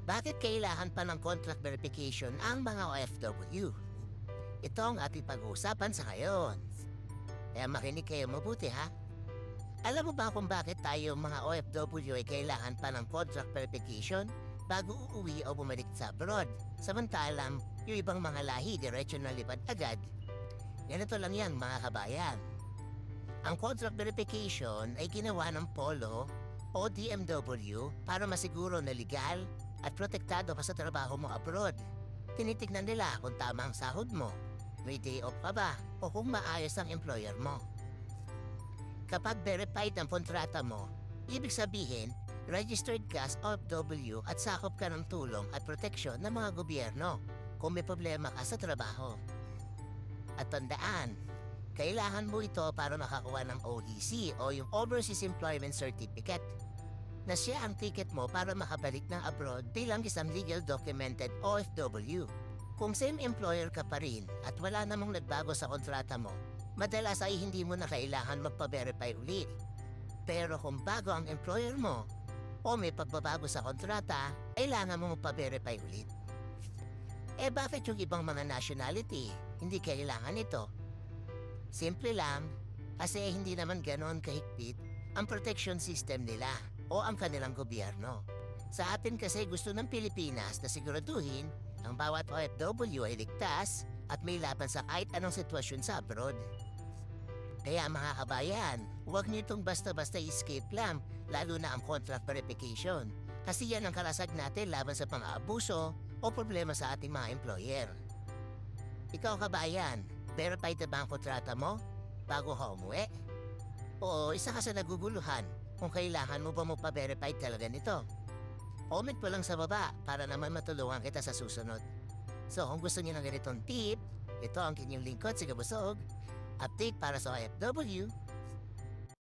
Bakit kailangan pa ng contract verification ang mga OFW? Ito ang ating pag-uusapan sa ngayon. Kaya makinig kayo mabuti ha. Alam mo ba kung bakit tayo mga OFW ay kailangan pa ng contract verification bago uuwi o bumalik sa abroad? Samantalang yung ibang mga lahi diretso na lipad agad. Ganito lang yan mga kabayan. Ang contract verification ay ginawa ng Polo o DMW para masiguro na legal at protektado ka sa trabaho mo abroad. Tinitignan nila kung tama ang sahod mo, may day off ka ba, o kung maayos ang employer mo. Kapag verified ang kontrata mo, ibig sabihin, registered ka as OFW at sakop ka ng tulong at proteksyon ng mga gobyerno kung may problema ka sa trabaho. At tandaan, kailangan mo ito para makakuha ng OEC o yung Overseas Employment Certificate na siya ang ticket mo para makabalik ng abroad bilang isang legal documented OFW. Kung same employer ka pa rin at wala namang nagbago sa kontrata mo, madalas ay hindi mo na kailangan magpa-verify ulit. Pero kung bago ang employer mo o may pagbabago sa kontrata, kailangan mo magpa-verify ulit. Bakit yung ibang mga nationality hindi kailangan ito? Simple lang, kasi hindi naman ganon kahigpit ang protection system nila o ang kanilang gobyerno. Sa atin kasi gusto ng Pilipinas na siguraduhin ang bawat OFW ay ligtas at may laban sa kahit anong sitwasyon sa abroad. Kaya mga kabayan, huwag niyo itong basta-basta escape lang, lalo na ang contract verification. Kasi yan ang kalasag natin laban sa pang-aabuso o problema sa ating mga employer. Ikaw kabayan, verified na ba ang kontrata mo bago ka umuwi? O isa ka sa naguguluhan kung kailangan mo ba mo pa-verify talaga nito? Comment mo lang sa baba para naman matulungan kita sa susunod. So kung gusto niyo ng ganitong tip, ito ang inyong lingkod si Kabusog. Update para sa OFW.